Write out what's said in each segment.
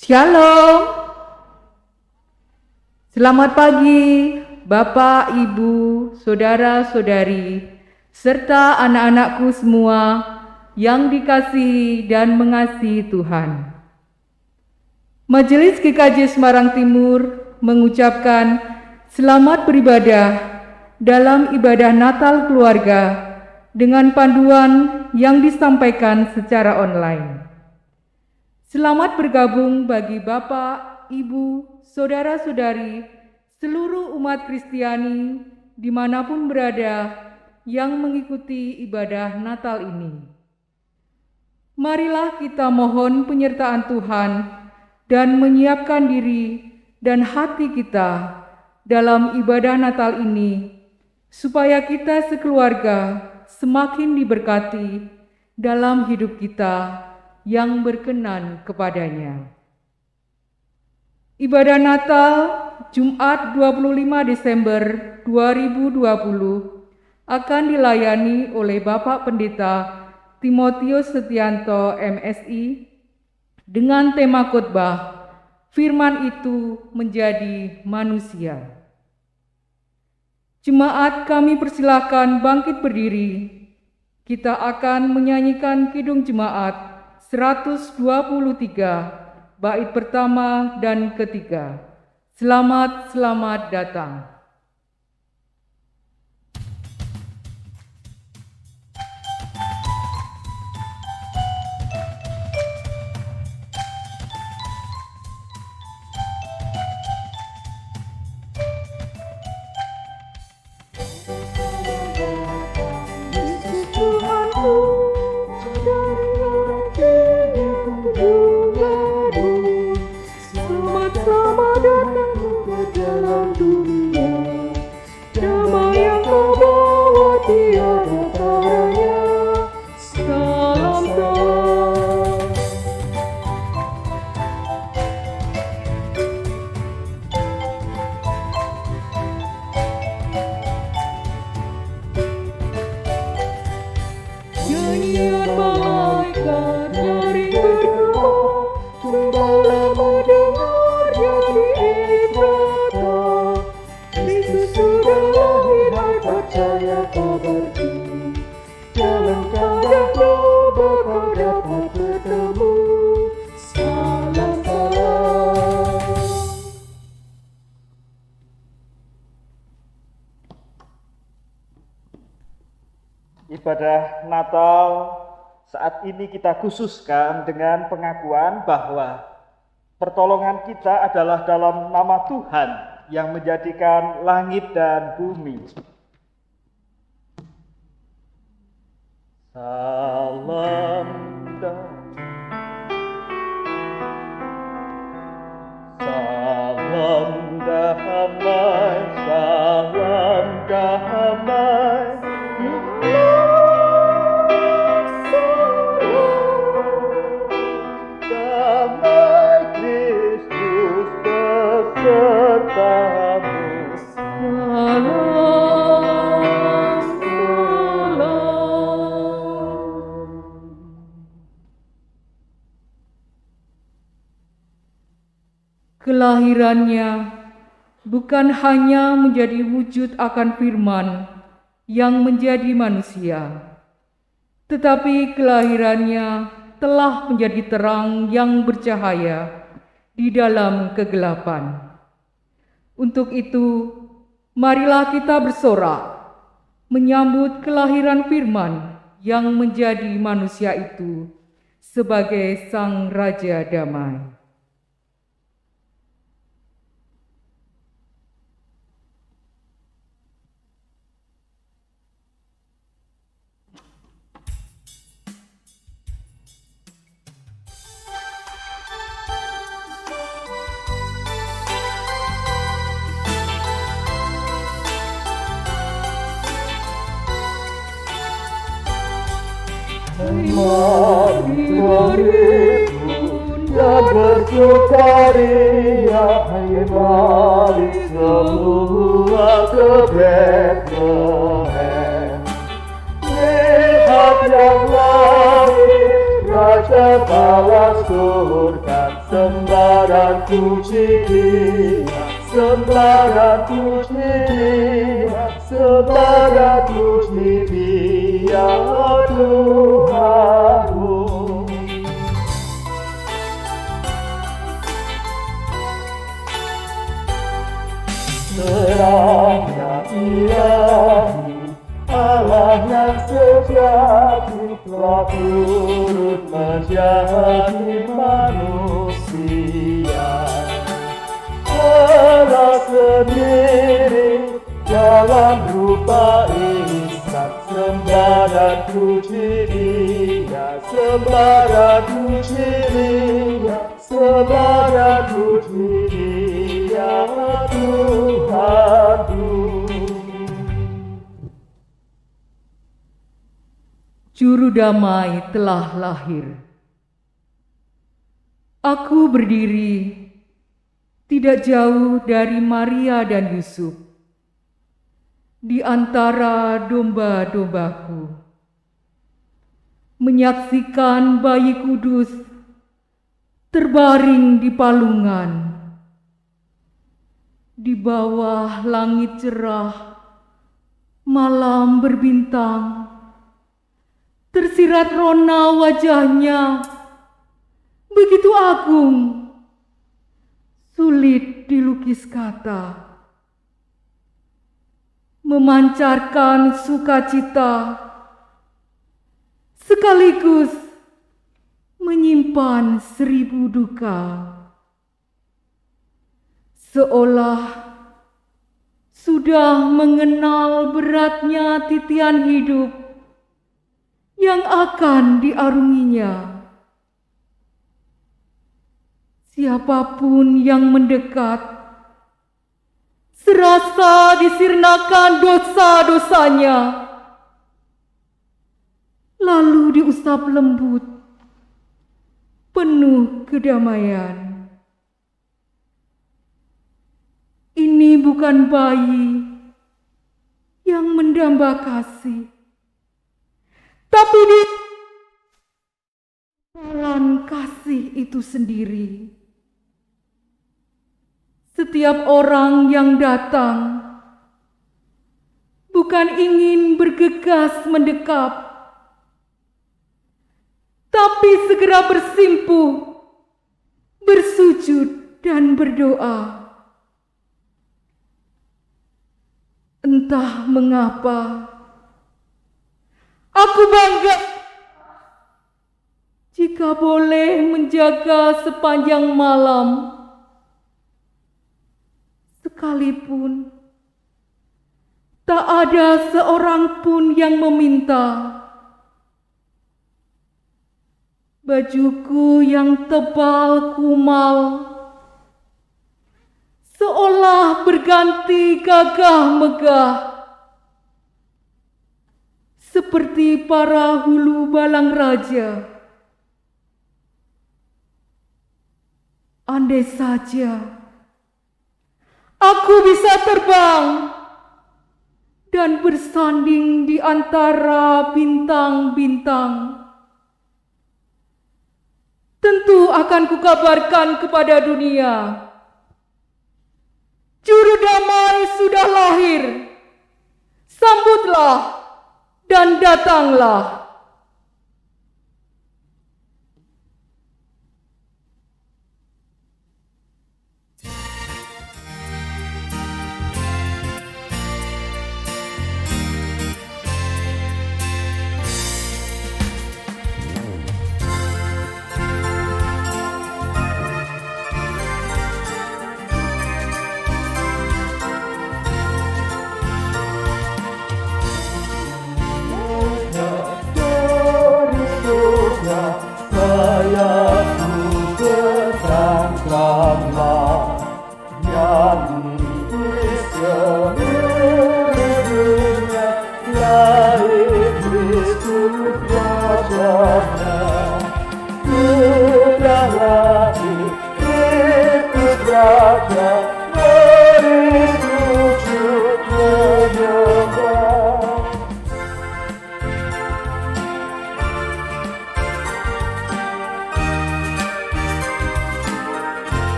Shalom. Selamat pagi, Bapak, Ibu, saudara-saudari, serta anak-anakku semua yang dikasihi dan mengasihi Tuhan. Majelis GKJ Semarang Timur mengucapkan selamat beribadah dalam ibadah Natal keluarga dengan panduan yang disampaikan secara online. Selamat bergabung bagi Bapak, Ibu, saudara-saudari, seluruh umat Kristiani dimanapun berada yang mengikuti ibadah Natal ini. Marilah kita mohon penyertaan Tuhan dan menyiapkan diri dan hati kita dalam ibadah Natal ini, supaya kita sekeluarga semakin diberkati dalam hidup kita yang berkenan kepadanya. Ibadah Natal Jumat 25 Desember 2020 akan dilayani oleh Bapak Pendeta Timotius Setianto MSI dengan tema khotbah Firman itu menjadi manusia. Jemaat kami persilahkan bangkit berdiri. Kita akan menyanyikan Kidung Jemaat 123, bait pertama dan ketiga. Selamat, selamat datang. Ibadah Natal saat ini kita khususkan dengan pengakuan bahwa pertolongan kita adalah dalam nama Tuhan yang menjadikan langit dan bumi. Salam damai, salam damai. Kelahirannya bukan hanya menjadi wujud akan firman yang menjadi manusia, tetapi kelahirannya telah menjadi terang yang bercahaya di dalam kegelapan. Untuk itu, marilah kita bersorak menyambut kelahiran firman yang menjadi manusia itu sebagai Sang Raja Damai. Mari dan bersukaria, mari semua ke Bethlehem. Lihat yang lahir, Raja Bala surga. sembah dan puji Dia, sembah dan puji Dia, sembah dan puji Dia, oh Tuhanku. Terangnya ilahi, Allah yang sejati telah turut menjadi manusia. Allah sendiri dalam rupa insan, sembah dan puji Dia, sembah dan puji Dia, sembah dan puji Dia, Tuhanku. Juru damai telah lahir. Aku berdiri tidak jauh dari Maria dan Yusuf, di antara domba-dombaku, menyaksikan bayi kudus terbaring di palungan, di bawah langit cerah, malam berbintang. Tersirat rona wajahnya, begitu agung, sulit dilukis kata. Memancarkan sukacita, sekaligus menyimpan 1000 duka. Seolah sudah mengenal beratnya titian hidup yang akan diarunginya. Siapapun yang mendekat, serasa disirnakan dosa-dosanya, lalu diusap lembut, penuh kedamaian. Ini bukan bayi yang mendamba kasih, tapi di jalan kasih itu sendiri. Setiap orang yang datang bukan ingin bergegas mendekap, tapi segera bersimpuh, bersujud dan berdoa. Entah mengapa, aku bangga jika boleh menjaga sepanjang malam, sekalipun tak ada seorang pun yang meminta. Bajuku yang tebal kumal seolah berganti gagah megah, seperti para hulu balang raja. Andai saja aku bisa terbang dan bersanding di antara bintang-bintang, tentu akan kukabarkan kepada dunia, Juru damai sudah lahir. Sambutlah dan datanglah.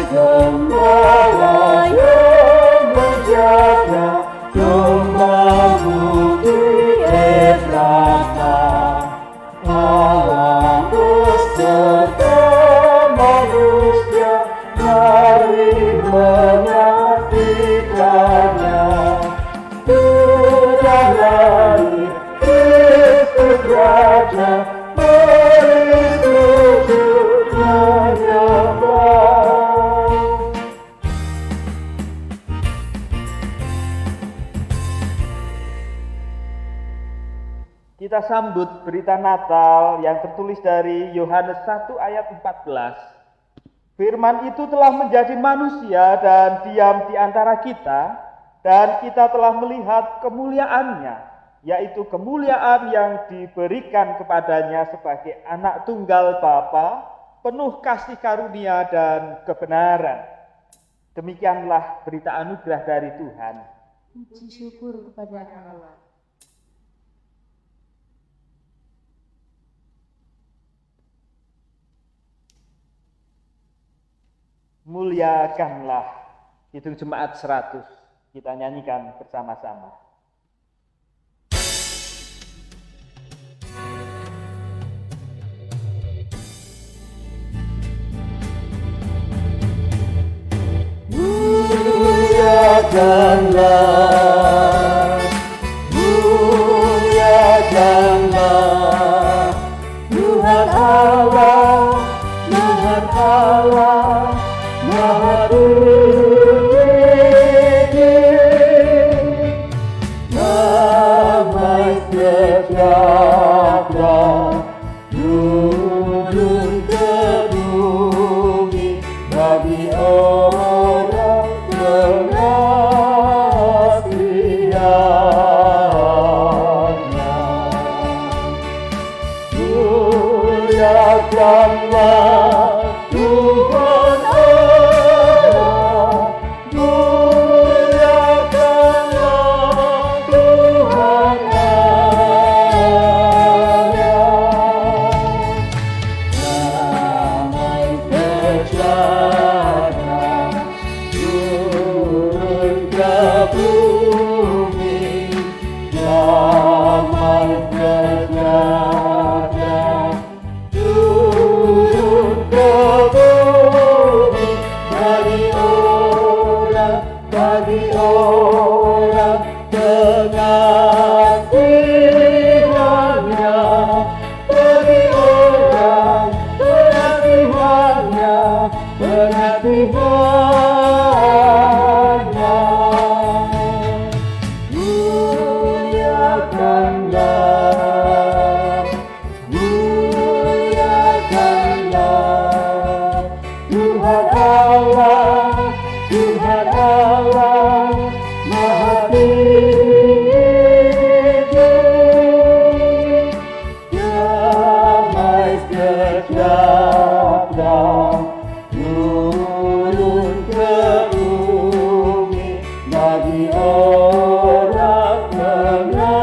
Gembala yang menjaga domba putih Efrata, Allah beserta manusia, mari menyaksikannya. Sudah lahir Kristus Raja, mari sujud menyembah. Kita sambut berita Natal yang tertulis dari Yohanes 1 ayat 14. Firman itu telah menjadi manusia dan diam di antara kita, dan kita telah melihat kemuliaannya, yaitu kemuliaan yang diberikan kepadanya sebagai anak tunggal Bapa, penuh kasih karunia dan kebenaran. Demikianlah berita anugerah dari Tuhan. Puji syukur kepada Allah. Muliakanlah, Kidung Jemaat 100, kita nyanyikan bersama-sama. Muliakanlah, muliakanlah Tuhan Allah, Tuhan Allah, Maha tinggi, damai sejahtera turun ke bumi bagi orang pengasihannya. Muliakanlah Tuhan Allah, muliakanlah Tuhan Allah. Damai sejahtera turun ke bumi, damai sejahtera turun ke bumi bagi orang pengasihannya, bagi orang pengasihannya, pengasihannya. Muliakanlah, muliakanlah Tuhan Allah, Tuhan Allah, Maha tinggi, damai sejahtera turun ke bumi bagi orang pengasihannya.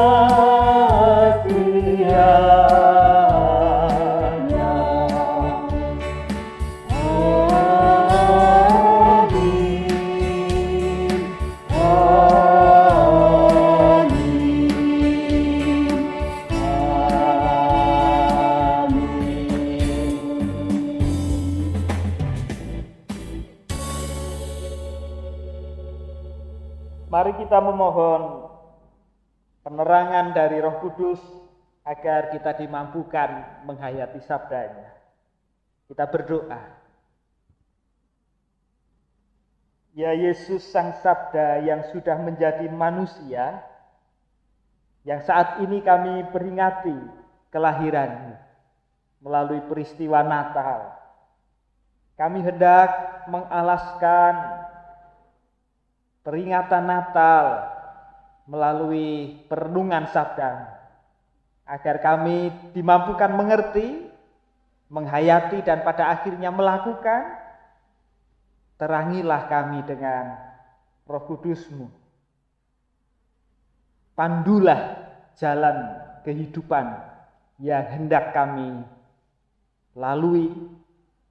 Mari kita memohon penerangan dari Roh Kudus agar kita dimampukan menghayati sabdanya. Kita berdoa. Ya Yesus Sang Sabda yang sudah menjadi manusia, yang saat ini kami peringati kelahiran melalui peristiwa Natal. Kami hendak mengalaskan peringatan Natal melalui perenungan sabda, agar kami dimampukan mengerti, menghayati, dan pada akhirnya melakukan. Terangilah kami dengan Roh Kudus-Mu. Pandulah jalan kehidupan yang hendak kami lalui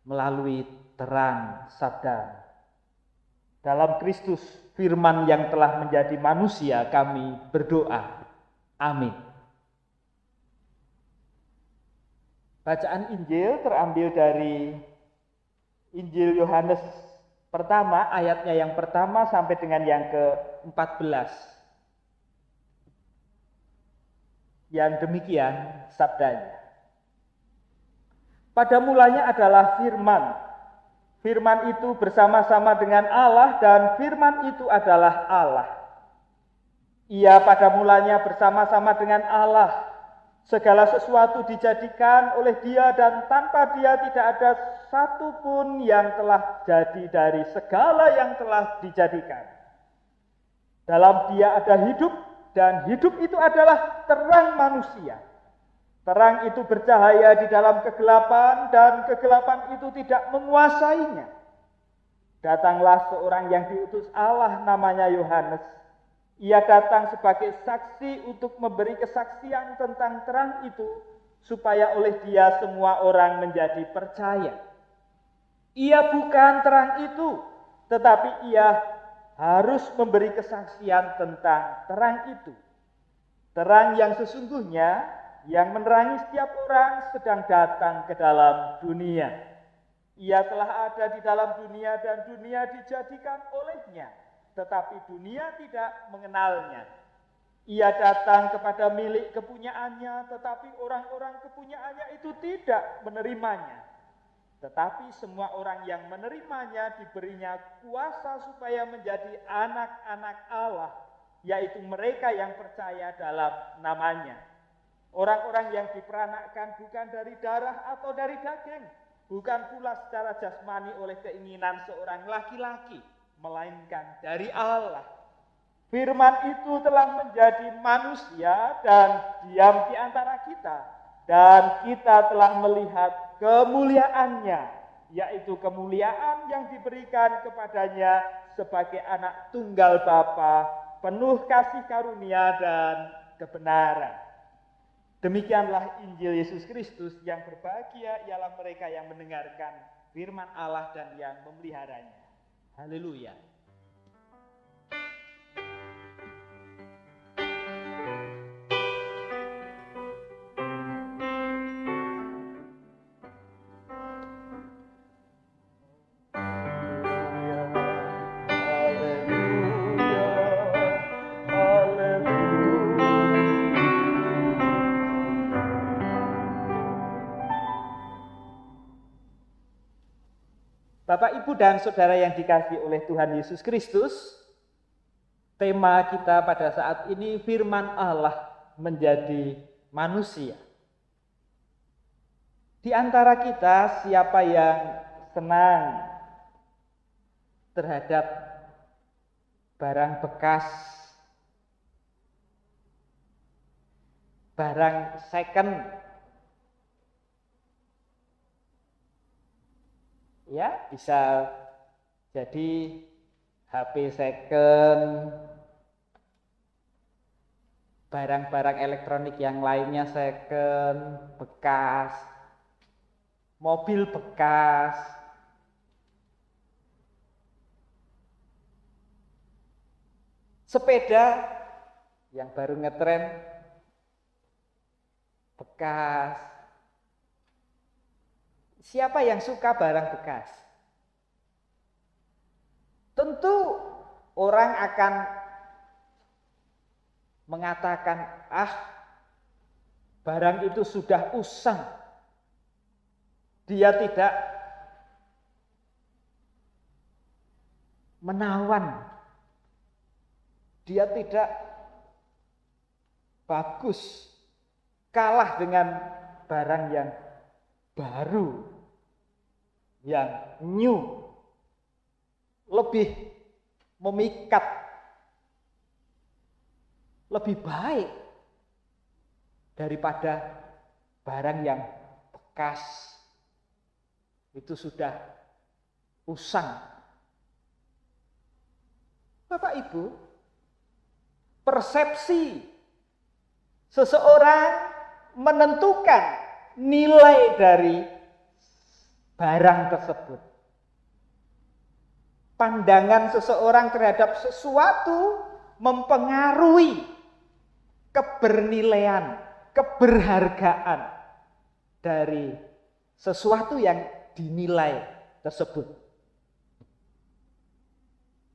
melalui terang sabda Dalam Kristus, firman yang telah menjadi manusia, kami berdoa. Amin. Bacaan Injil terambil dari Injil Yohanes pertama, ayatnya yang pertama sampai dengan yang ke-14. Yang demikian sabdanya. Pada mulanya adalah firman. Firman itu bersama-sama dengan Allah dan firman itu adalah Allah. Ia pada mulanya bersama-sama dengan Allah. Segala sesuatu dijadikan oleh Dia dan tanpa Dia tidak ada satu pun yang telah jadi dari segala yang telah dijadikan. Dalam Dia ada hidup dan hidup itu adalah terang manusia. Terang itu bercahaya di dalam kegelapan dan kegelapan itu tidak menguasainya. Datanglah seorang yang diutus Allah namanya Yohanes. Ia datang sebagai saksi untuk memberi kesaksian tentang terang itu supaya oleh dia semua orang menjadi percaya. Ia bukan terang itu, tetapi ia harus memberi kesaksian tentang terang itu. Terang yang sesungguhnya yang menerangi setiap orang sedang datang ke dalam dunia. Ia telah ada di dalam dunia dan dunia dijadikan olehnya, tetapi dunia tidak mengenalnya. Ia datang kepada milik kepunyaannya, tetapi orang-orang kepunyaannya itu tidak menerimanya. Tetapi semua orang yang menerimanya diberinya kuasa supaya menjadi anak-anak Allah, yaitu mereka yang percaya dalam namanya. Orang-orang yang diperanakkan bukan dari darah atau dari daging, bukan pula secara jasmani oleh keinginan seorang laki-laki, melainkan dari Allah. Firman itu telah menjadi manusia dan diam di antara kita, dan kita telah melihat kemuliaannya, yaitu kemuliaan yang diberikan kepadanya sebagai anak tunggal Bapa, penuh kasih karunia dan kebenaran. Demikianlah Injil Yesus Kristus. Yang berbahagia ialah mereka yang mendengarkan firman Allah dan yang memeliharanya. Haleluya. Bapak, Ibu, dan Saudara yang dikasihi oleh Tuhan Yesus Kristus, tema kita pada saat ini firman Allah menjadi manusia. Di antara kita siapa yang senang terhadap barang bekas, barang second? Ya, bisa jadi HP second, barang-barang elektronik yang lainnya second, bekas, mobil bekas, sepeda yang baru ngetren, bekas. Siapa yang suka barang bekas? Tentu orang akan mengatakan, barang itu sudah usang. Dia tidak menawan. Dia tidak bagus. Kalah dengan barang yang baru, yang new, lebih memikat, lebih baik daripada barang yang bekas, itu sudah usang. Bapak Ibu, persepsi seseorang menentukan nilai dari barang tersebut. pandangan seseorang terhadap sesuatu mempengaruhi kebernilaian, keberhargaan dari sesuatu yang dinilai tersebut.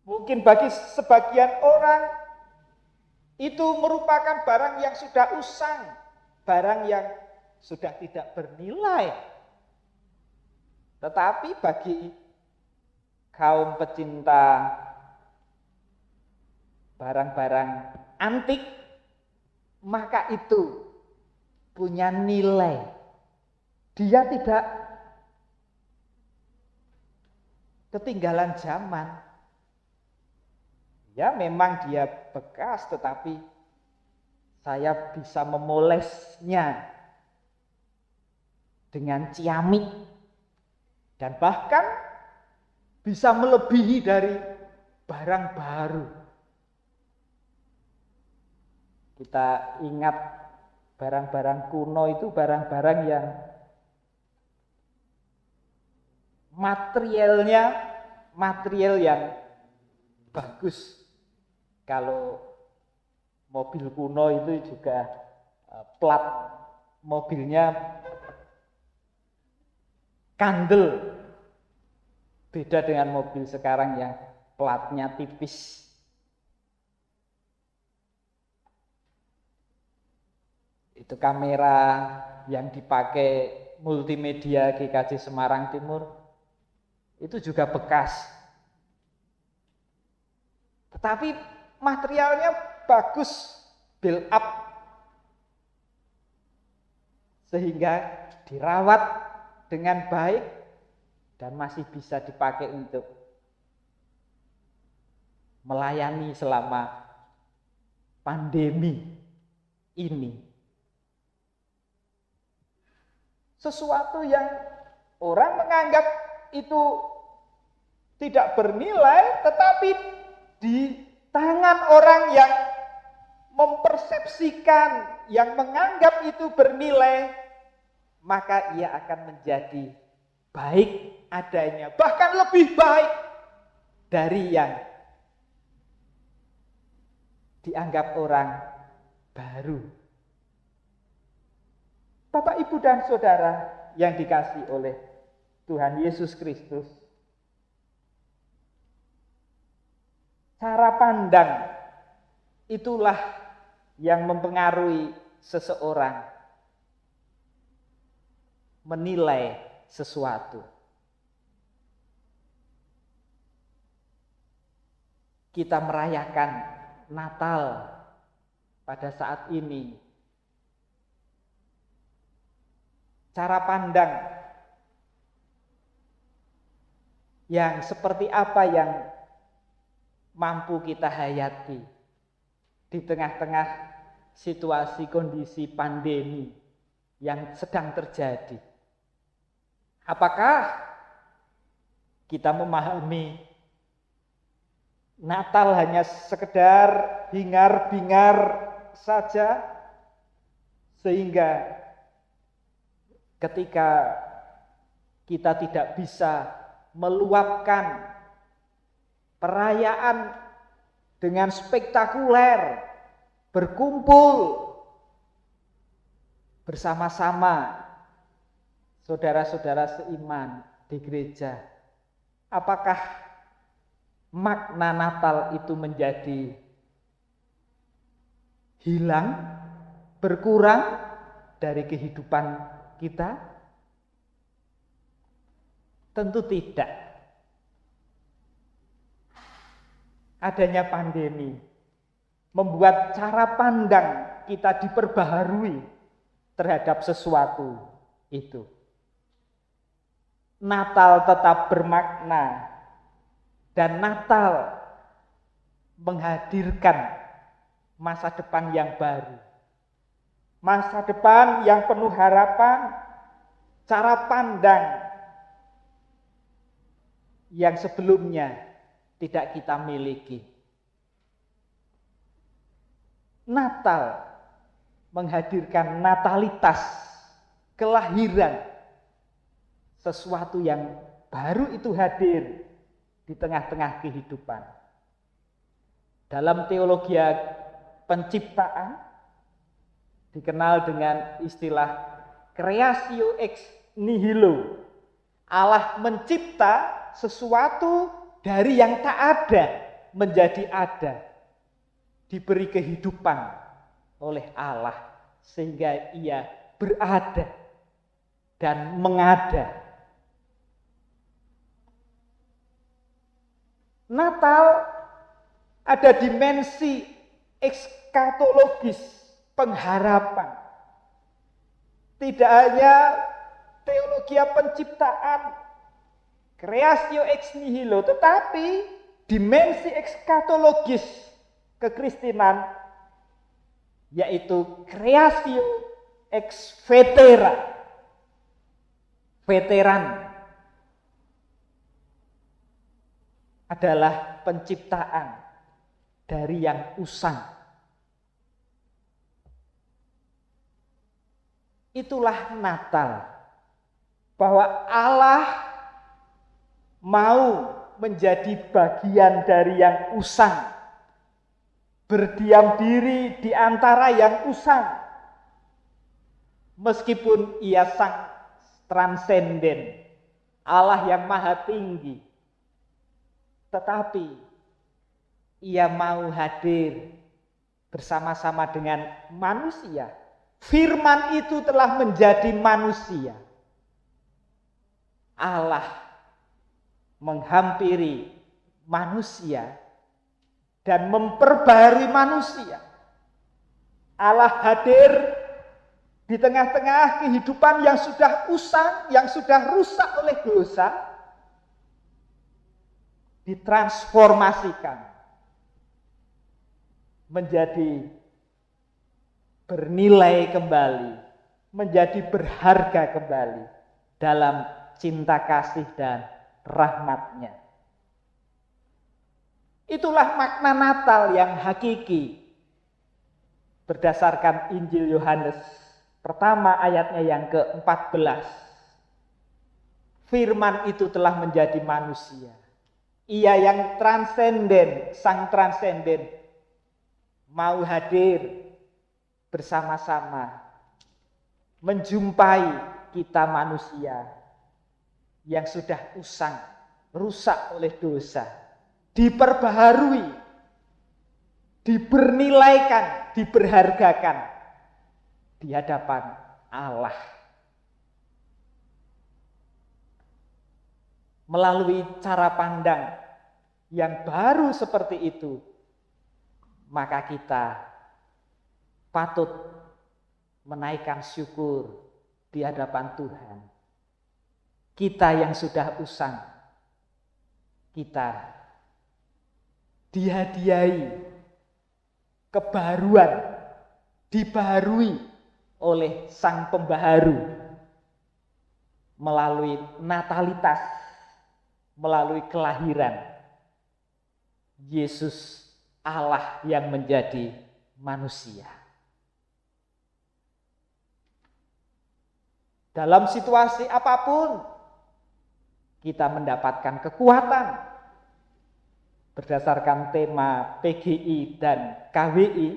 Mungkin bagi sebagian orang itu merupakan barang yang sudah usang, barang yang sudah tidak bernilai. Tetapi bagi kaum pecinta barang-barang antik, maka itu punya nilai. Dia tidak ketinggalan zaman. Ya memang dia bekas, tetapi saya bisa memolesnya dengan ciamik dan bahkan bisa melebihi dari barang baru. Kita ingat barang-barang kuno itu barang-barang yang material yang bagus. Kalau mobil kuno itu juga plat mobilnya kandel. Beda dengan mobil sekarang yang platnya tipis. Itu kamera yang dipakai multimedia GKJ Semarang Timur itu juga bekas. Tetapi materialnya bagus, build up, sehingga dirawat dengan baik dan masih bisa dipakai untuk melayani selama pandemi ini. Sesuatu yang orang menganggap itu tidak bernilai, tetapi di tangan orang yang mempersepsikan, yang menganggap itu bernilai, maka ia akan menjadi baik adanya, bahkan lebih baik dari yang dianggap orang baru. Bapak, Ibu, dan Saudara yang dikasihi oleh Tuhan Yesus Kristus, cara pandang itulah yang mempengaruhi seseorang menilai sesuatu. Kita merayakan Natal pada saat ini. Cara pandang yang seperti apa yang mampu kita hayati di tengah-tengah situasi kondisi pandemi yang sedang terjadi. Apakah kita memahami Natal hanya sekedar hingar-bingar saja, sehingga ketika kita tidak bisa meluapkan perayaan dengan spektakuler, berkumpul bersama-sama saudara-saudara seiman di gereja. Apakah makna Natal itu menjadi hilang, berkurang dari kehidupan kita? Tentu tidak. Adanya pandemi membuat cara pandang kita diperbaharui terhadap sesuatu itu. Natal tetap bermakna dan Natal menghadirkan masa depan yang baru. Masa depan yang penuh harapan, cara pandang yang sebelumnya tidak kita miliki. Natal menghadirkan natalitas, kelahiran, sesuatu yang baru itu hadir di tengah-tengah kehidupan. Dalam teologi penciptaan dikenal dengan istilah creatio ex nihilo. Allah mencipta sesuatu dari yang tak ada menjadi ada. Diberi kehidupan oleh Allah sehingga ia berada dan mengada. Natal ada dimensi ekskatologis, pengharapan. Tidak hanya teologi penciptaan, creatio ex nihilo, tetapi dimensi ekskatologis kekristenan, yaitu creatio ex vetera, veteran adalah penciptaan dari yang usang. Itulah Natal, bahwa Allah mau menjadi bagian dari yang usang, berdiam diri di antara yang usang, meskipun ia sang transenden, Allah yang maha tinggi, tetapi ia mau hadir bersama-sama dengan manusia. Firman itu telah menjadi manusia. Allah menghampiri manusia dan memperbarui manusia. Allah hadir di tengah-tengah kehidupan yang sudah usang, yang sudah rusak oleh dosa, ditransformasikan menjadi bernilai kembali, menjadi berharga kembali dalam cinta kasih dan rahmat-Nya. Itulah makna Natal yang hakiki berdasarkan Injil Yohanes pertama ayatnya yang ke-14. Firman itu telah menjadi manusia. Ia yang transenden, sang transenden, mau hadir bersama-sama menjumpai kita manusia yang sudah usang, rusak oleh dosa, diperbaharui, dibernilaikan, diberhargakan di hadapan Allah. Melalui cara pandang yang baru seperti itu, maka kita patut menaikkan syukur di hadapan Tuhan. Kita yang sudah usang, kita dihadiahi kebaharuan, dibaharui oleh Sang Pembaharu melalui natalitas, melalui kelahiran Yesus Allah yang menjadi manusia. Dalam situasi apapun kita mendapatkan kekuatan berdasarkan tema PGI dan KWI.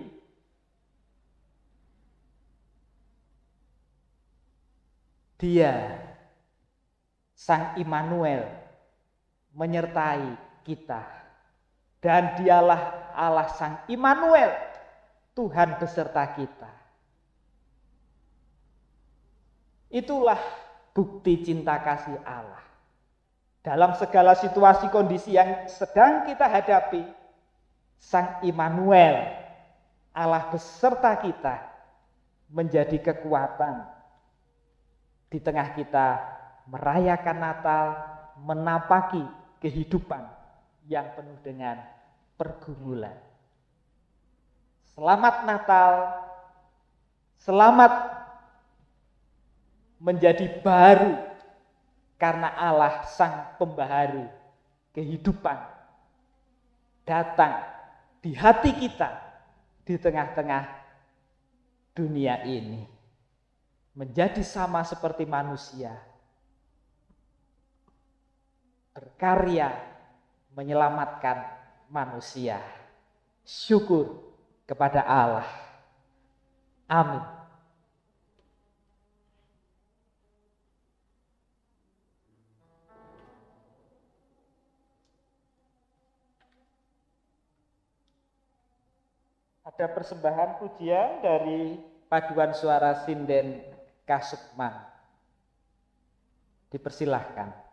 Dia, Sang Immanuel, menyertai kita. Dan dialah Allah Sang Immanuel, Tuhan beserta kita. Itulah bukti cinta kasih Allah. Dalam segala situasi kondisi yang sedang kita hadapi, Sang Immanuel, Allah beserta kita, menjadi kekuatan di tengah kita merayakan Natal, menapaki kehidupan yang penuh dengan pergumulan. Selamat Natal, selamat menjadi baru karena Allah Sang Pembaharu kehidupan datang di hati kita di tengah-tengah dunia ini, menjadi sama seperti manusia, berkarya menyelamatkan manusia. Syukur kepada Allah. Amin. Ada persembahan pujian dari Paduan suara sinden Kasukman. Dipersilahkan.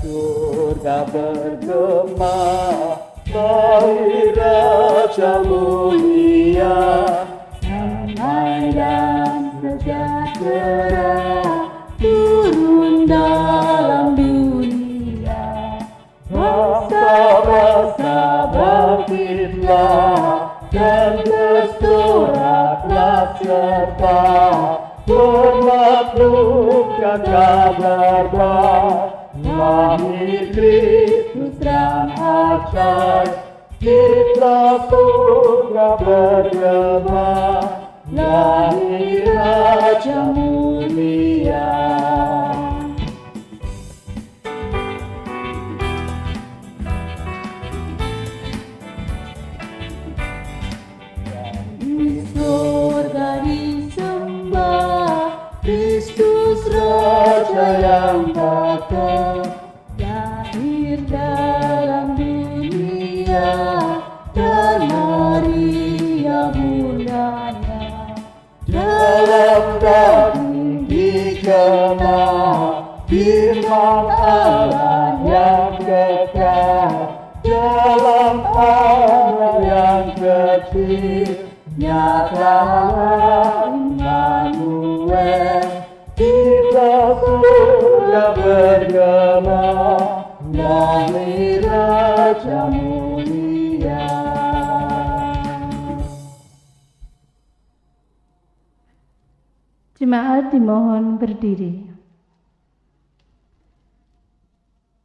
surga bergema, lahir Raja mulia, damai dan sejahtera turun dalam dunia. bangsa-bangsa bangkitlah dan bersoraklah serta memaklumkan kabar baik, lahir Kristus dan ajaib, kita surga bergema, lahir Raja mulia. Di surga disembah Kristus Raja yang tata, lahir dalam dunia dan Maria bundanya. Dalam daging dikena firman Allah yang kekal, dalam anak yang kecil nyatalah Immanuel, kita surga bergema, lahir Raja mulia. Jemaat dimohon berdiri.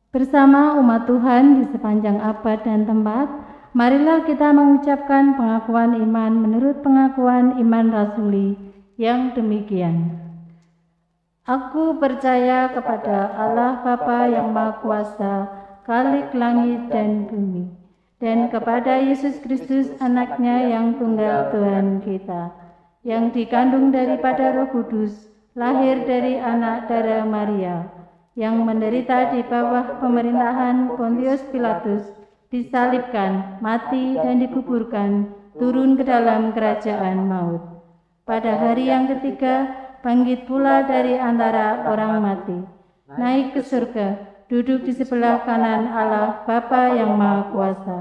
Bersama umat Tuhan di sepanjang abad dan tempat, marilah kita mengucapkan pengakuan iman menurut pengakuan iman rasuli yang demikian. Aku percaya kepada Allah Bapa yang Maha Kuasa, Khalik langit dan bumi, dan kepada Yesus Kristus anaknya yang tunggal Tuhan kita, yang dikandung daripada Roh Kudus, lahir dari anak darah Maria, yang menderita di bawah pemerintahan Pontius Pilatus, disalibkan, mati dan dikuburkan, turun ke dalam kerajaan maut. Pada hari yang ketiga, bangkit pula dari antara orang mati, naik ke surga, duduk di sebelah kanan Allah Bapa yang Maha Kuasa,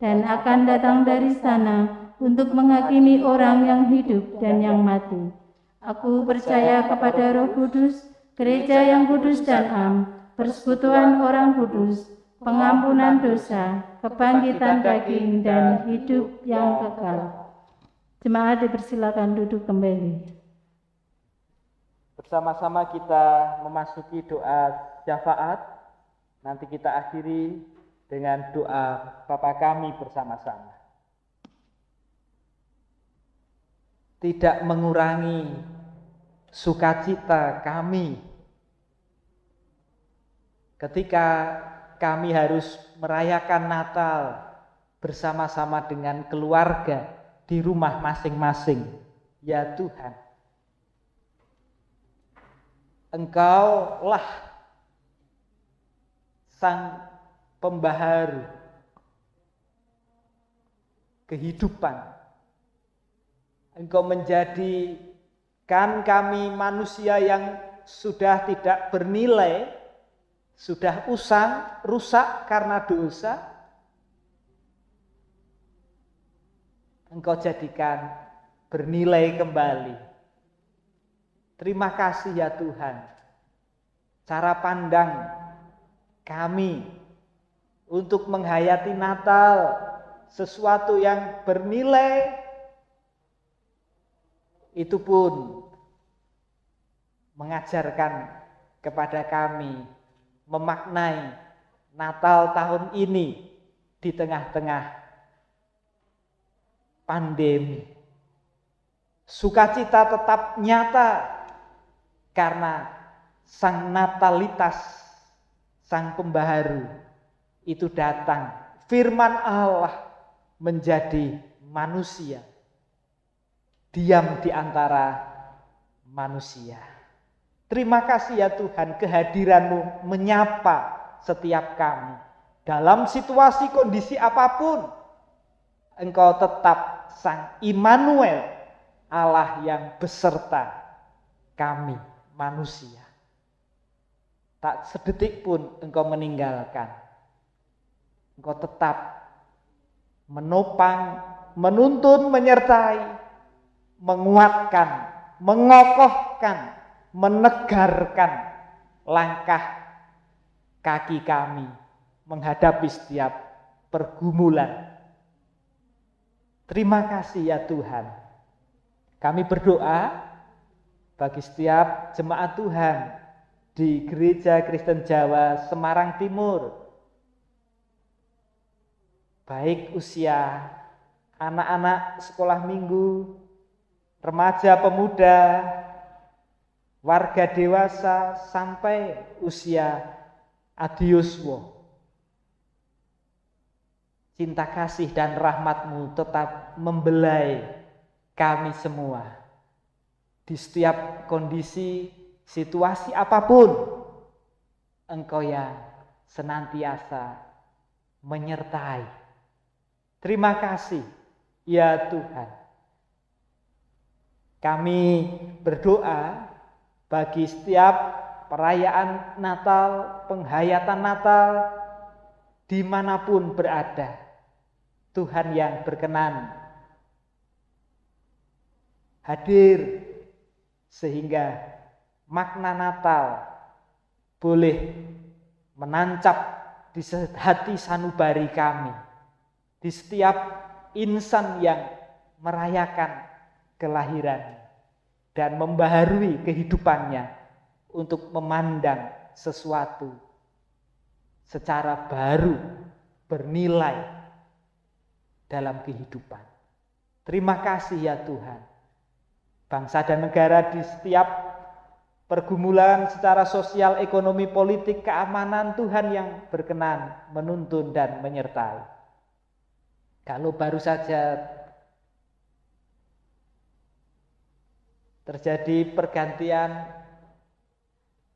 dan akan datang dari sana untuk menghakimi orang yang hidup dan yang mati. Aku percaya kepada Roh Kudus, gereja yang kudus dan am, persekutuan orang kudus, pengampunan dosa, kebangkitan daging, dan hidup yang kekal. Jemaat dipersilakan duduk kembali. Bersama-sama kita memasuki doa syafaat. Nanti kita akhiri dengan doa Bapa kami bersama-sama. Tidak mengurangi sukacita kami ketika kami harus merayakan Natal bersama-sama dengan keluarga di rumah masing-masing. Ya Tuhan, Engkaulah Sang Pembaharu kehidupan. Engkau menjadikan kami manusia yang sudah tidak bernilai, sudah usang, rusak karena dosa. Engkau jadikan bernilai kembali. Terima kasih ya Tuhan. Cara pandang kami untuk menghayati Natal sesuatu yang bernilai, itu pun mengajarkan kepada kami memaknai Natal tahun ini di tengah-tengah pandemi. Sukacita tetap nyata karena Sang Natalitas, Sang Pembaharu itu datang. Firman Allah menjadi manusia, diam di antara manusia. Terima kasih ya Tuhan, kehadiran-Mu menyapa setiap kami. Dalam situasi kondisi apapun, Engkau tetap Sang Immanuel, Allah yang beserta kami manusia. tak sedetik pun Engkau meninggalkan. Engkau tetap menopang, menuntun, menyertai, menguatkan, mengokohkan, menegarkan langkah kaki kami menghadapi setiap pergumulan. Terima kasih ya Tuhan. Kami berdoa bagi setiap jemaat Tuhan di Gereja Kristen Jawa Semarang Timur, baik usia anak-anak sekolah minggu, remaja pemuda, warga dewasa, sampai usia adiuswo. Cinta kasih dan rahmat-Mu tetap membelai kami semua. Di setiap kondisi, situasi apapun, Engkau yang senantiasa menyertai. Terima kasih ya Tuhan. Kami berdoa bagi setiap perayaan Natal, penghayatan Natal, dimanapun berada. Tuhan yang berkenan hadir sehingga makna Natal boleh menancap di hati sanubari kami. Di setiap insan yang merayakan kelahiran dan membaharui kehidupannya untuk memandang sesuatu secara baru, bernilai dalam kehidupan. Terima kasih ya Tuhan. Bangsa dan negara di setiap pergumulan secara sosial, ekonomi, politik, keamanan, Tuhan yang berkenan menuntun dan menyertai. Kalau baru saja terjadi pergantian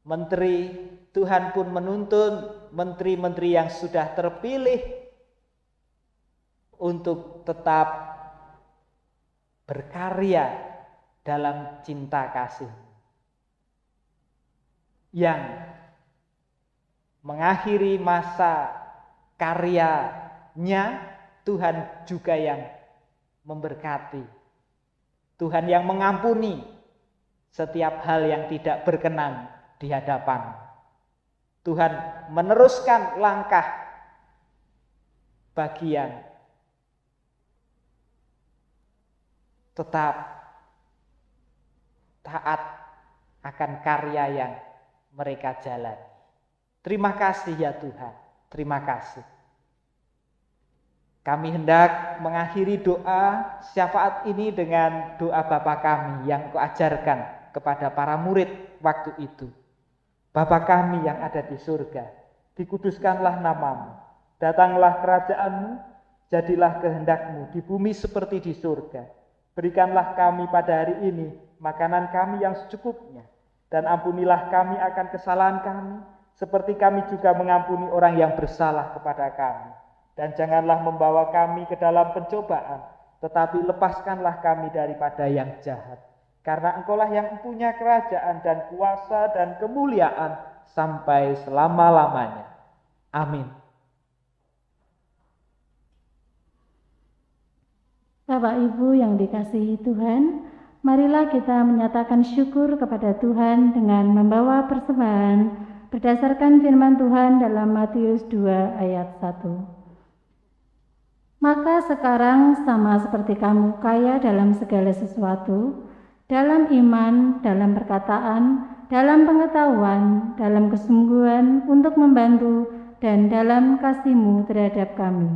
menteri, Tuhan pun menuntun menteri-menteri yang sudah terpilih untuk tetap berkarya dalam cinta kasih, yang mengakhiri masa karyanya. Tuhan juga yang memberkati, Tuhan yang mengampuni setiap hal yang tidak berkenan di hadapan. Tuhan meneruskan langkah bagi yang tetap taat akan karya yang mereka jalani. Terima kasih ya Tuhan, terima kasih. Kami hendak mengakhiri doa syafaat ini dengan doa Bapa kami yang Kau ajarkan kepada para murid waktu itu. Bapa kami yang ada di surga, dikuduskanlah nama-Mu, datanglah kerajaan-Mu, jadilah kehendak-Mu di bumi seperti di surga. Berikanlah kami pada hari ini makanan kami yang secukupnya, dan ampunilah kami akan kesalahan kami, seperti kami juga mengampuni orang yang bersalah kepada kami. Dan janganlah membawa kami ke dalam pencobaan, tetapi lepaskanlah kami daripada yang jahat. Karena Engkaulah yang punya kerajaan dan kuasa dan kemuliaan sampai selama-lamanya. Amin. Bapak Ibu yang dikasihi Tuhan, marilah kita menyatakan syukur kepada Tuhan dengan membawa persembahan berdasarkan firman Tuhan dalam Matius 2 ayat 1. Maka sekarang sama seperti kamu kaya dalam segala sesuatu, dalam iman, dalam perkataan, dalam pengetahuan, dalam kesungguhan untuk membantu, dan dalam kasih-Mu terhadap kami.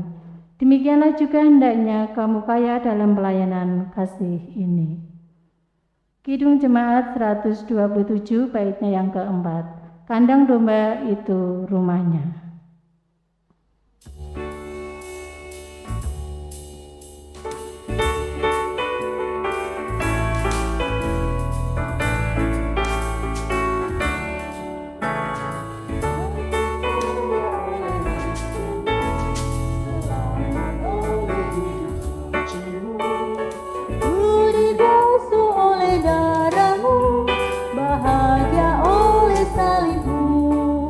Demikianlah juga hendaknya kamu kaya dalam pelayanan kasih ini. Kidung Jemaat 127 baitnya yang keempat. Kandang domba itu rumahnya. Bahagia oleh salib-Mu.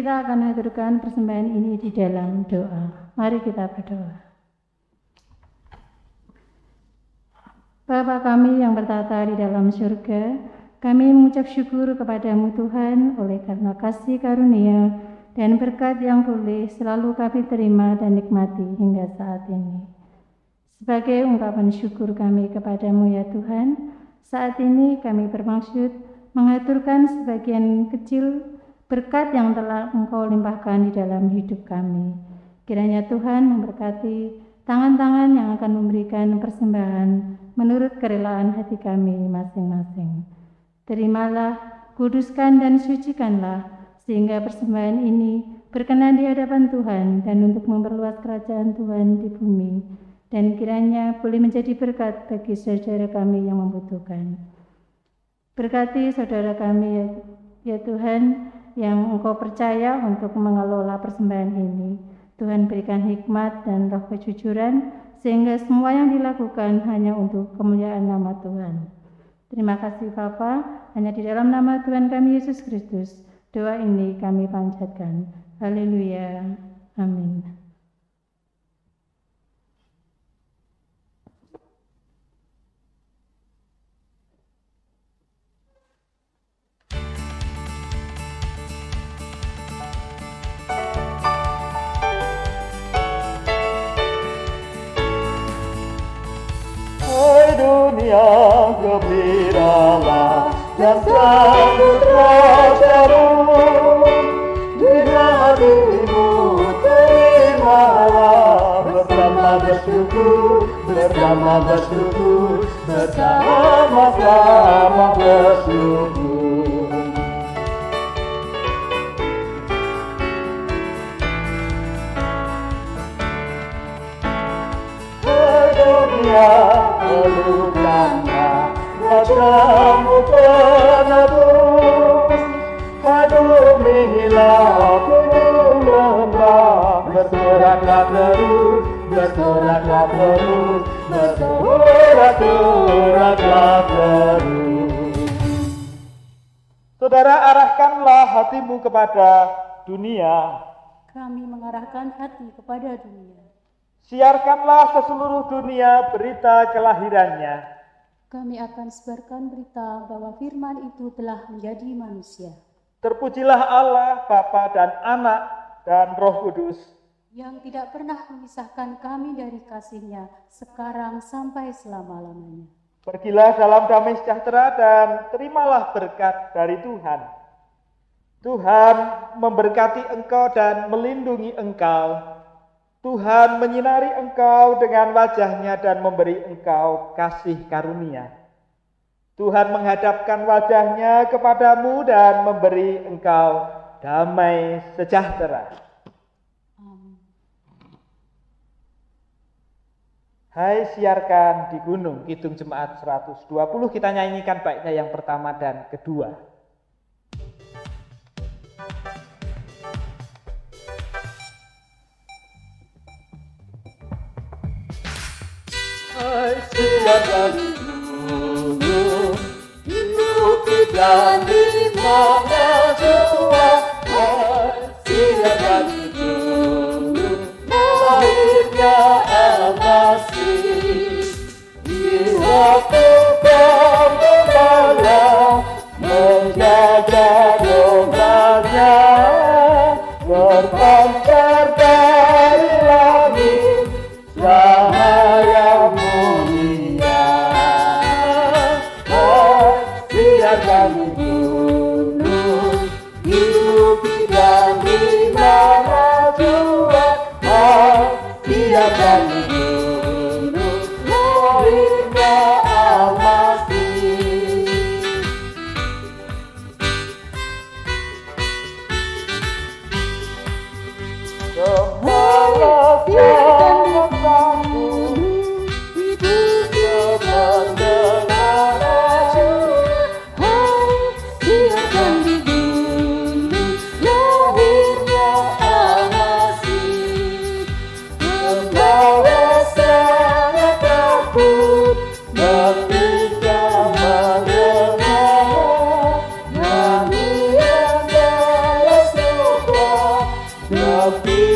kita akan haturkan persembahan ini di dalam doa. Mari kita berdoa. Bapa kami yang bertata di dalam surga, kami mengucap syukur kepadamu Tuhan oleh karena kasih karunia dan berkat yang boleh selalu kami terima dan nikmati hingga saat ini. Sebagai ungkapan syukur kami kepadamu ya Tuhan, saat ini kami bermaksud mengaturkan sebagian kecil berkat yang telah Engkau limpahkan di dalam hidup kami. Kiranya Tuhan memberkati tangan-tangan yang akan memberikan persembahan menurut kerelaan hati kami masing-masing. Terimalah, kuduskan dan sucikanlah, sehingga persembahan ini berkenan di hadapan Tuhan dan untuk memperluas kerajaan Tuhan di bumi, dan kiranya boleh menjadi berkat bagi saudara kami yang membutuhkan. Berkati saudara kami ya Tuhan, yang Engkau percaya untuk mengelola persembahan ini. Tuhan berikan hikmat dan roh kejujuran, sehingga semua yang dilakukan hanya untuk kemuliaan nama Tuhan. Terima kasih Bapa, hanya di dalam nama Tuhan kami Yesus Kristus, doa ini kami panjatkan. Haleluya. Amin. Dunia gembiralah dan sambut rajamu, di hatimu terimalah bersama bersyukur, bersama-sama bersyukur. Dunia pelukana rajamu penebus, kadumilah gunung lembah, bersoraklah terus, bersoraklah terus. Saudara, arahkanlah hatimu kepada dunia. Kami mengarahkan hati kepada dunia. Siarkanlah ke seluruh dunia berita kelahirannya. Kami akan sebarkan berita bahwa firman itu telah menjadi manusia. Terpujilah Allah, Bapa dan Anak dan Roh Kudus, yang tidak pernah memisahkan kami dari kasih-Nya sekarang sampai selama-lamanya. Pergilah dalam damai sejahtera dan terimalah berkat dari Tuhan. Tuhan memberkati engkau dan melindungi engkau. Tuhan menyinari engkau dengan wajah-Nya dan memberi engkau kasih karunia. Tuhan menghadapkan wajah-Nya kepadamu dan memberi engkau damai sejahtera. Amin. Hai siarkan di gunung, Kidung Jemaat 120, kita nyanyikan baiknya yang pertama dan kedua. Hai siarkan di gunung, hidup dan di mana jua. Hai siarkan di gunung, lahirnya Al-Masih. Di waktu pengembala menjaga dombanya, berpancar dari langit cahaya mulia. Siarkan di gunung, hidup dan di mana jua. Siarkan di gunung, lahirnya Al-Masih. Gembala yang membangun hidup kemendengaran. Siarkan di gunung, lahirnya Al-Masih. Gembala Tapi